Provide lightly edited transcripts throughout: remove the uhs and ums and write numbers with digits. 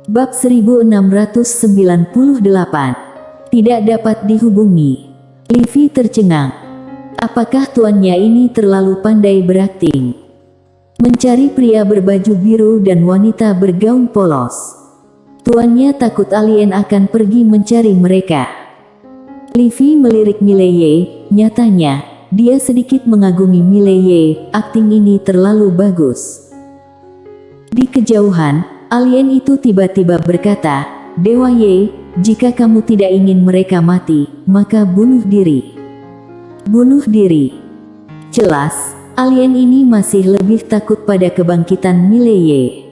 Bab 1698. Tidak dapat dihubungi. Livy tercengang. Apakah tuannya ini terlalu pandai berakting? Mencari pria berbaju biru dan wanita bergaun polos. Tuannya takut alien akan pergi mencari mereka. Livy melirik Mileye, nyatanya, dia sedikit mengagumi Mileye, akting ini terlalu bagus. Di kejauhan, alien itu tiba-tiba berkata, "Dewa Ye, jika kamu tidak ingin mereka mati, maka bunuh diri." Bunuh diri. Jelas, alien ini masih lebih takut pada kebangkitan Mileye.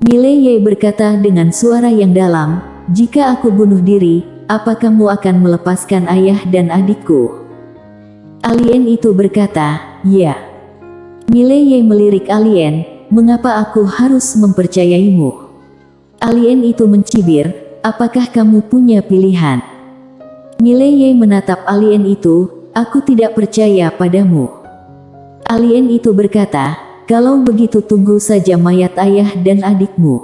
Mileye berkata dengan suara yang dalam, "Jika aku bunuh diri, apa kamu akan melepaskan ayah dan adikku?" Alien itu berkata, "Ya." Mileye melirik alien, "Mengapa aku harus mempercayaimu?" Alien itu mencibir, "Apakah kamu punya pilihan?" Mileye menatap alien itu, "Aku tidak percaya padamu." Alien itu berkata, "Kalau begitu tunggu saja mayat ayah dan adikmu."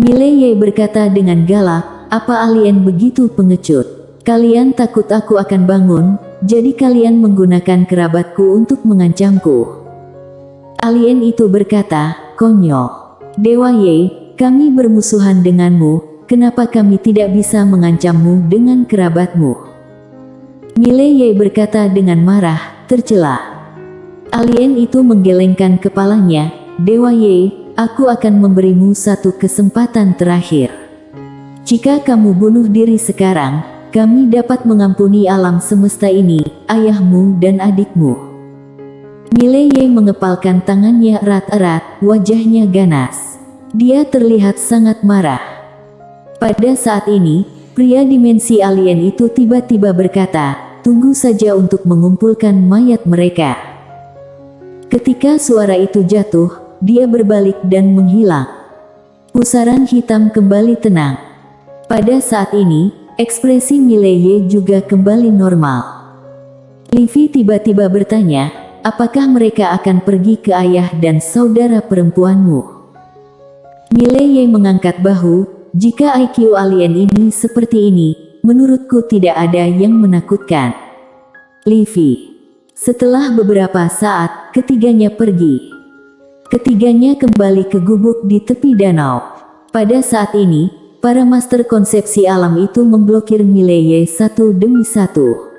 Mileye berkata dengan galak, "Apa alien begitu pengecut? Kalian takut aku akan bangun, jadi kalian menggunakan kerabatku untuk mengancamku." Alien itu berkata, "Konyol. Dewa Ye, kami bermusuhan denganmu, kenapa kami tidak bisa mengancammu dengan kerabatmu?" Mileye berkata dengan marah, tercela. Alien itu menggelengkan kepalanya, "Dewa Ye, aku akan memberimu satu kesempatan terakhir. Jika kamu bunuh diri sekarang, kami dapat mengampuni alam semesta ini, ayahmu dan adikmu." Mileye mengepalkan tangannya erat-erat, wajahnya ganas. Dia terlihat sangat marah. Pada saat ini, pria dimensi alien itu tiba-tiba berkata, "Tunggu saja untuk mengumpulkan mayat mereka." Ketika suara itu jatuh, dia berbalik dan menghilang. Pusaran hitam kembali tenang. Pada saat ini, ekspresi Mileye juga kembali normal. Livy tiba-tiba bertanya, "Apakah mereka akan pergi ke ayah dan saudara perempuanmu?" Mileye mengangkat bahu, "Jika IQ alien ini seperti ini, menurutku tidak ada yang menakutkan." Livy. Setelah beberapa saat, ketiganya pergi. Ketiganya kembali ke gubuk di tepi danau. Pada saat ini, para master konsepsi alam itu memblokir Mileye satu demi satu.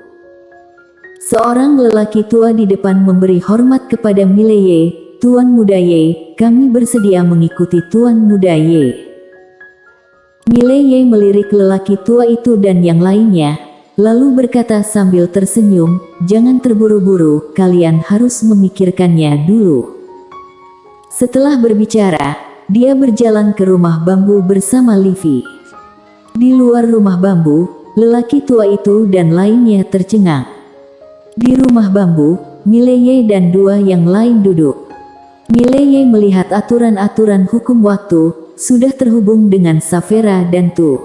Seorang lelaki tua di depan memberi hormat kepada Mileye, "Tuan Muda Ye, kami bersedia mengikuti Tuan Muda Ye." Mileye melirik lelaki tua itu dan yang lainnya, lalu berkata sambil tersenyum, "Jangan terburu-buru, kalian harus memikirkannya dulu." Setelah berbicara, dia berjalan ke rumah bambu bersama Livy. Di luar rumah bambu, lelaki tua itu dan lainnya tercengang. Di rumah bambu, Mileye dan dua yang lain duduk. Mileye melihat aturan-aturan hukum waktu, sudah terhubung dengan Savera dan Tu.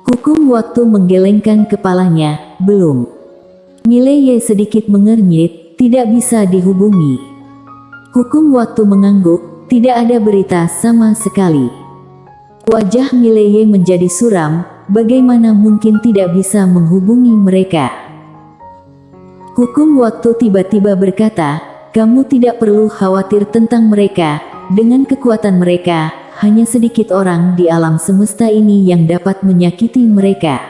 Hukum waktu menggelengkan kepalanya, "Belum." Mileye sedikit mengernyit, "Tidak bisa dihubungi." Hukum waktu mengangguk, "Tidak ada berita sama sekali." Wajah Mileye menjadi suram, bagaimana mungkin tidak bisa menghubungi mereka? Hukum waktu tiba-tiba berkata, "Kamu tidak perlu khawatir tentang mereka, dengan kekuatan mereka, hanya sedikit orang di alam semesta ini yang dapat menyakiti mereka."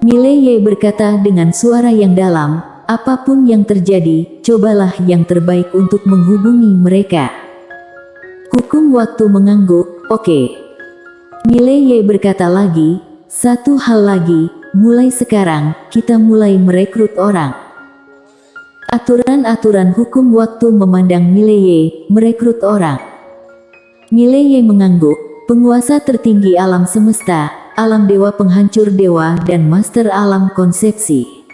Mileye berkata dengan suara yang dalam, "Apapun yang terjadi, cobalah yang terbaik untuk menghubungi mereka." Hukum waktu mengangguk, "Oke." Mileye berkata lagi, "Satu hal lagi, mulai sekarang, kita mulai merekrut orang." Aturan-aturan hukum waktu memandang Mileye, merekrut orang. Mileye mengangguk, "Penguasa tertinggi alam semesta, alam dewa penghancur dewa dan master alam konsepsi."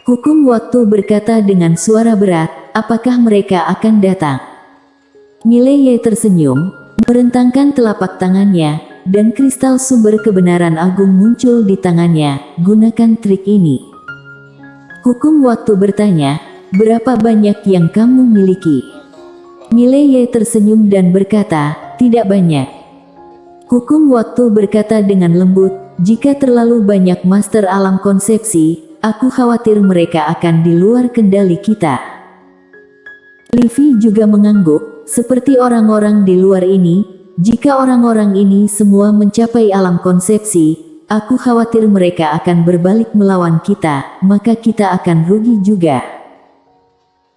Hukum waktu berkata dengan suara berat, "Apakah mereka akan datang?" Mileye tersenyum, merentangkan telapak tangannya, dan kristal sumber kebenaran agung muncul di tangannya. "Gunakan trik ini." Hukum waktu bertanya, "Berapa banyak yang kamu miliki?" Mileye tersenyum dan berkata, tidak banyak. Hukum waktu berkata dengan lembut, jika terlalu banyak master alam konsepsi, aku khawatir mereka akan di luar kendali kita. Livy juga mengangguk, seperti orang-orang di luar ini, jika orang-orang ini semua mencapai alam konsepsi, aku khawatir mereka akan berbalik melawan kita, maka kita akan rugi juga.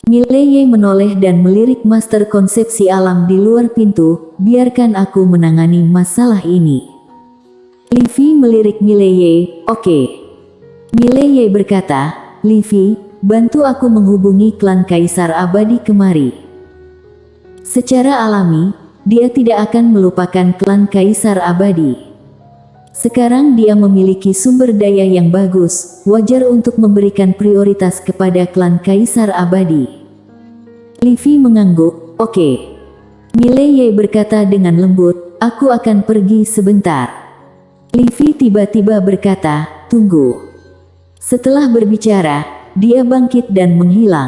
Mileye menoleh dan melirik master konsepsi alam di luar pintu, biarkan aku menangani masalah ini. Livy melirik Mileye, oke. Mileye berkata, Livy, bantu aku menghubungi klan Kaisar Abadi kemari. Secara alami, dia tidak akan melupakan klan Kaisar Abadi. Sekarang dia memiliki sumber daya yang bagus, wajar untuk memberikan prioritas kepada klan Kaisar Abadi. Livy mengangguk, oke. Mileye berkata dengan lembut, aku akan pergi sebentar. Livy tiba-tiba berkata, tunggu. Setelah berbicara, dia bangkit dan menghilang.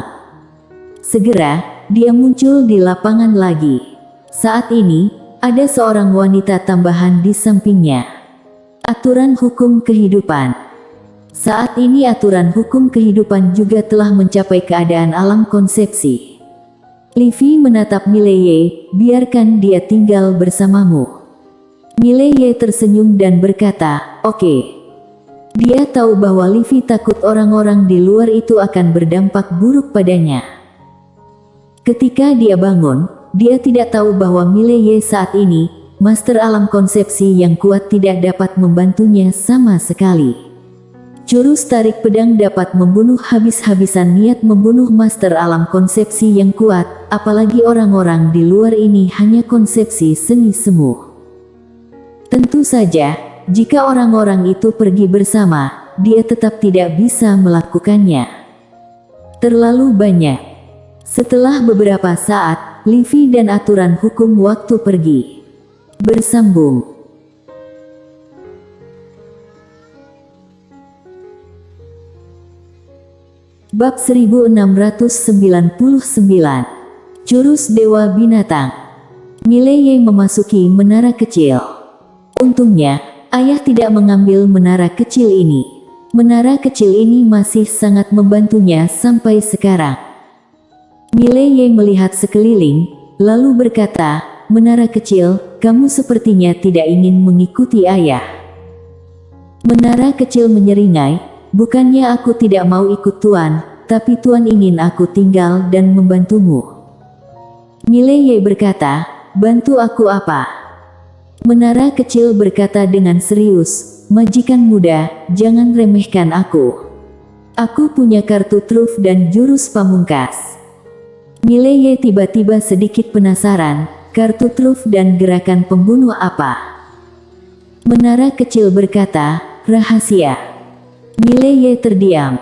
Segera, dia muncul di lapangan lagi. Saat ini, ada seorang wanita tambahan di sampingnya. Aturan hukum kehidupan. Saat ini aturan hukum kehidupan juga telah mencapai keadaan alam konsepsi. Livy menatap Mileye, biarkan dia tinggal bersamamu. Mileye tersenyum dan berkata, oke. Dia tahu bahwa Livy takut orang-orang di luar itu akan berdampak buruk padanya. Ketika dia bangun, dia tidak tahu bahwa Mileye saat ini, master alam konsepsi yang kuat tidak dapat membantunya sama sekali. Jurus tarik pedang dapat membunuh habis-habisan niat membunuh master alam konsepsi yang kuat, apalagi orang-orang di luar ini hanya konsepsi seni semu. Tentu saja, jika orang-orang itu pergi bersama, dia tetap tidak bisa melakukannya. Terlalu banyak. Setelah beberapa saat, Livy dan aturan hukum waktu pergi. Bersambung. Bab 1699. Jurus Dewa Binatang. Mileye memasuki menara kecil. Untungnya, ayah tidak mengambil menara kecil ini. Menara kecil ini masih sangat membantunya sampai sekarang. Mileye melihat sekeliling, lalu berkata, menara kecil, kamu sepertinya tidak ingin mengikuti ayah. Menara kecil menyeringai, bukannya aku tidak mau ikut Tuan, tapi Tuan ingin aku tinggal dan membantumu. Mileye berkata, bantu aku apa? Menara kecil berkata dengan serius, majikan muda, jangan remehkan aku. Aku punya kartu truf dan jurus pamungkas. Mileye tiba-tiba sedikit penasaran, kartu truf dan gerakan pembunuh apa? Menara kecil berkata, rahasia. Mileye terdiam.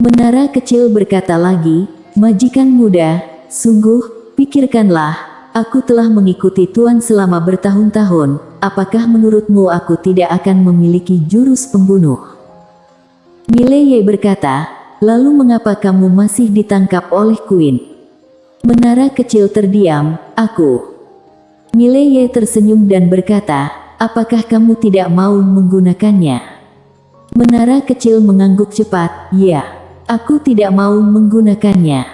Menara kecil berkata lagi, majikan muda, sungguh, pikirkanlah, aku telah mengikuti Tuan selama bertahun-tahun, apakah menurutmu aku tidak akan memiliki jurus pembunuh? Mileye berkata, lalu mengapa kamu masih ditangkap oleh Queen? Menara kecil terdiam, aku. Mileye tersenyum dan berkata, apakah kamu tidak mau menggunakannya? Menara kecil mengangguk cepat, ya. Aku tidak mau menggunakannya.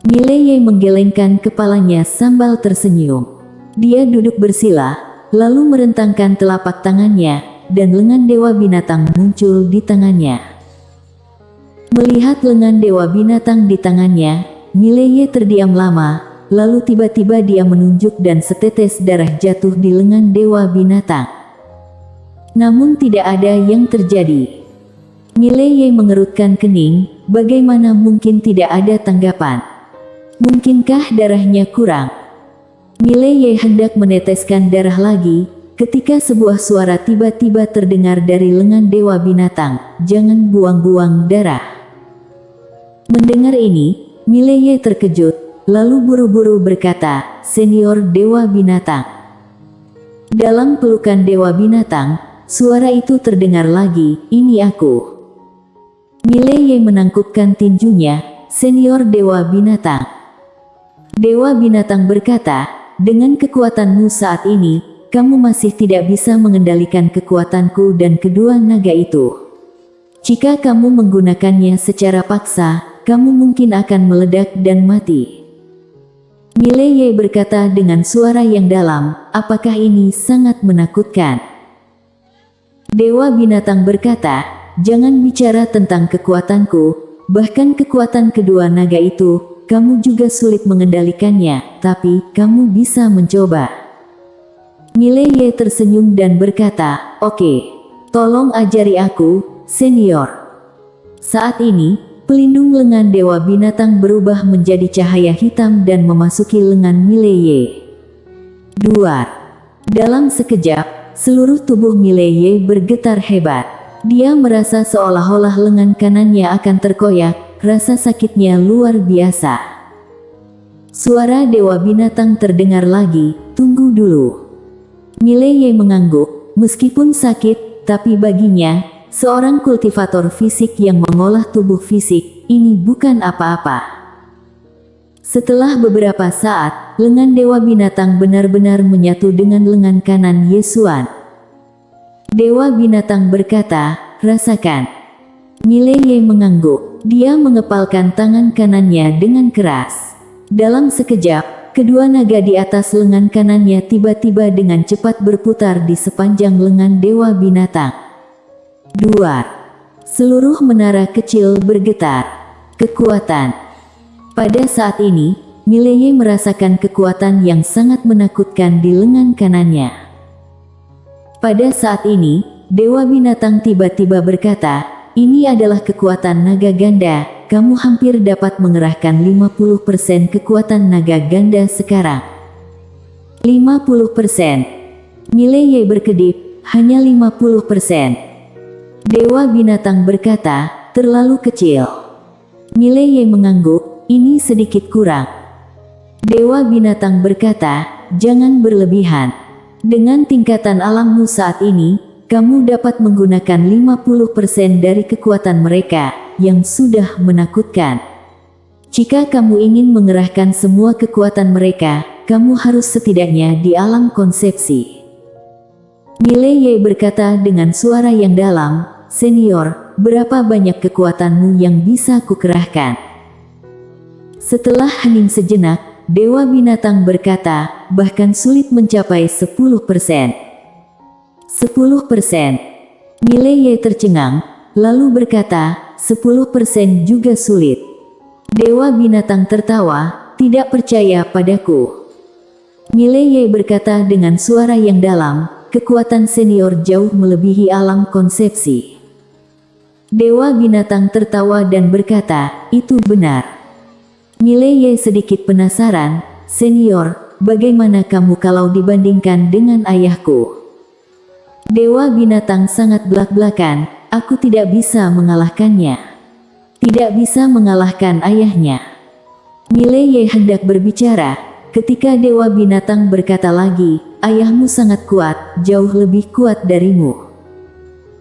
Mileye menggelengkan kepalanya sambil tersenyum. Dia duduk bersila, lalu merentangkan telapak tangannya, dan lengan Dewa Binatang muncul di tangannya. Melihat lengan Dewa Binatang di tangannya, Mileye terdiam lama, lalu tiba-tiba dia menunjuk dan setetes darah jatuh di lengan Dewa Binatang. Namun tidak ada yang terjadi. Mileye mengerutkan kening, bagaimana mungkin tidak ada tanggapan? Mungkinkah darahnya kurang? Mileye hendak meneteskan darah lagi, ketika sebuah suara tiba-tiba terdengar dari lengan Dewa Binatang, jangan buang-buang darah. Mendengar ini, Mileye terkejut, lalu buru-buru berkata, Senior Dewa Binatang. Dalam pelukan Dewa Binatang, suara itu terdengar lagi, ini aku. Mileye menangkupkan tinjunya, Senior Dewa Binatang. Dewa Binatang berkata, dengan kekuatanmu saat ini, kamu masih tidak bisa mengendalikan kekuatanku dan kedua naga itu. Jika kamu menggunakannya secara paksa, kamu mungkin akan meledak dan mati. Mileye berkata dengan suara yang dalam, apakah ini sangat menakutkan? Dewa binatang berkata, jangan bicara tentang kekuatanku, bahkan kekuatan kedua naga itu, kamu juga sulit mengendalikannya, tapi kamu bisa mencoba. Mileye tersenyum dan berkata, oke, tolong ajari aku, senior. Saat ini, pelindung lengan dewa binatang berubah menjadi cahaya hitam dan memasuki lengan Mileye. Duar. Dalam sekejap, seluruh tubuh Mileye bergetar hebat. Dia merasa seolah-olah lengan kanannya akan terkoyak, rasa sakitnya luar biasa. Suara dewa binatang terdengar lagi, tunggu dulu. Mileye mengangguk, meskipun sakit, tapi baginya, seorang kultivator fisik yang mengolah tubuh fisik, ini bukan apa-apa. Setelah beberapa saat, lengan dewa binatang benar-benar menyatu dengan lengan kanan Yesuan. Dewa binatang berkata, rasakan. Mileye mengangguk, dia mengepalkan tangan kanannya dengan keras. Dalam sekejap, kedua naga di atas lengan kanannya tiba-tiba dengan cepat berputar di sepanjang lengan dewa binatang. Duar. Seluruh menara kecil bergetar. Kekuatan. Pada saat ini, Mileye merasakan kekuatan yang sangat menakutkan di lengan kanannya. Pada saat ini, dewa binatang tiba-tiba berkata, ini adalah kekuatan naga ganda, kamu hampir dapat mengerahkan 50% kekuatan naga ganda sekarang. 50%. Mileye berkedip, hanya 50%. Dewa binatang berkata, terlalu kecil. Mileye mengangguk, ini sedikit kurang. Dewa binatang berkata, jangan berlebihan. Dengan tingkatan alammu saat ini, kamu dapat menggunakan 50% dari kekuatan mereka, yang sudah menakutkan. Jika kamu ingin mengerahkan semua kekuatan mereka, kamu harus setidaknya di alam konsepsi. Mileye berkata dengan suara yang dalam, senior, berapa banyak kekuatanmu yang bisa kukerahkan? Setelah hening sejenak, dewa binatang berkata, bahkan sulit mencapai 10%. 10%. Mileye tercengang, lalu berkata, 10% juga sulit. Dewa binatang tertawa, tidak percaya padaku. Mileye berkata dengan suara yang dalam, kekuatan senior jauh melebihi alam konsepsi. Dewa binatang tertawa dan berkata, itu benar. Mileye sedikit penasaran, senior, bagaimana kamu kalau dibandingkan dengan ayahku? Dewa binatang sangat belak-belakan, aku tidak bisa mengalahkannya. Tidak bisa mengalahkan ayahnya. Mileye hendak berbicara, ketika dewa binatang berkata lagi, ayahmu sangat kuat, jauh lebih kuat darimu.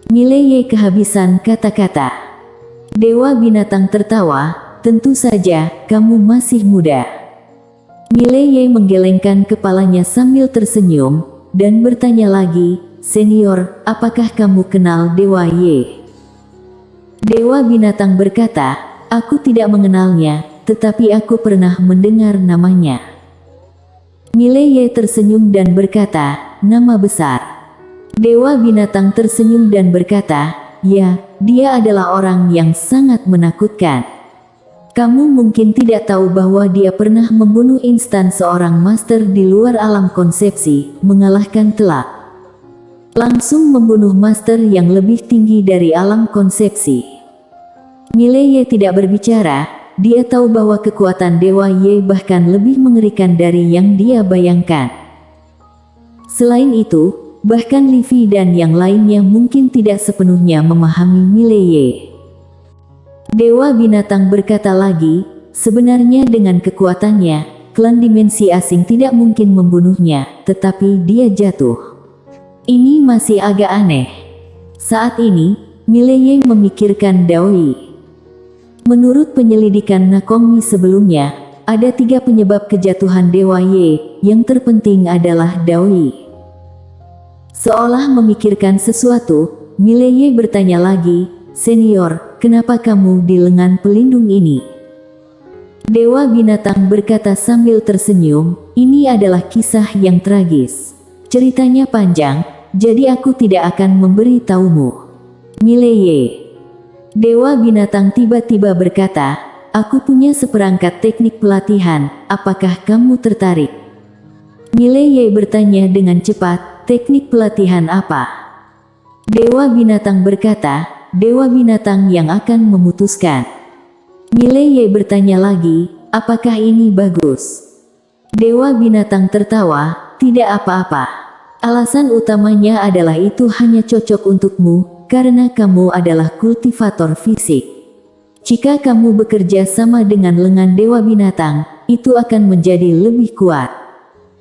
Mileye kehabisan kata-kata. Dewa binatang tertawa, tentu saja, kamu masih muda. Mileye menggelengkan kepalanya sambil tersenyum, dan bertanya lagi, senior, apakah kamu kenal Dewa Ye? Dewa binatang berkata, aku tidak mengenalnya, tetapi aku pernah mendengar namanya. Mileye tersenyum dan berkata, nama besar. Dewa binatang tersenyum dan berkata, ya, dia adalah orang yang sangat menakutkan. Kamu mungkin tidak tahu bahwa dia pernah membunuh instan seorang master di luar alam konsepsi, mengalahkan telak. Langsung membunuh master yang lebih tinggi dari alam konsepsi. Mileye tidak berbicara, dia tahu bahwa kekuatan Dewa Ye bahkan lebih mengerikan dari yang dia bayangkan. Selain itu, bahkan Livi dan yang lainnya mungkin tidak sepenuhnya memahami Mileye. Dewa binatang berkata lagi, sebenarnya dengan kekuatannya, klan dimensi asing tidak mungkin membunuhnya, tetapi dia jatuh. Ini masih agak aneh. Saat ini, Mileye memikirkan Daoi. Menurut penyelidikan Nakomi sebelumnya, ada 3 penyebab kejatuhan Dewa Ye, yang terpenting adalah Daoyi. Seolah memikirkan sesuatu, Mileye bertanya lagi, "Senior, kenapa kamu di lengan pelindung ini?" Dewa binatang berkata sambil tersenyum, "Ini adalah kisah yang tragis. Ceritanya panjang, jadi aku tidak akan memberi taumu." Mileye. Dewa binatang tiba-tiba berkata, "Aku punya seperangkat teknik pelatihan, apakah kamu tertarik?" Mileye bertanya dengan cepat, "Teknik pelatihan apa?" Dewa binatang berkata, "Dewa binatang yang akan memutuskan." Mileye bertanya lagi, "Apakah ini bagus?" Dewa binatang tertawa, "Tidak apa-apa. Alasan utamanya adalah itu hanya cocok untukmu, karena kamu adalah kultivator fisik. Jika kamu bekerja sama dengan lengan Dewa Binatang, itu akan menjadi lebih kuat.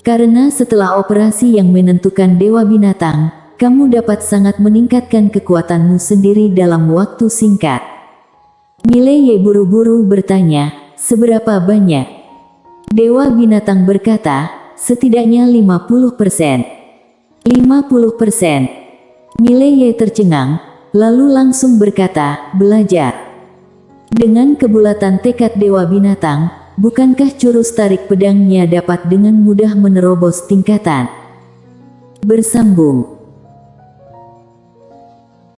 Karena setelah operasi yang menentukan Dewa Binatang, kamu dapat sangat meningkatkan kekuatanmu sendiri dalam waktu singkat." Mileye buru-buru bertanya, "Seberapa banyak?" Dewa Binatang berkata, "Setidaknya 50%. 50%. Mileye tercengang, lalu langsung berkata, "Belajar." Dengan kebulatan tekad Dewa Binatang, bukankah jurus tarik pedangnya dapat dengan mudah menerobos tingkatan? Bersambung.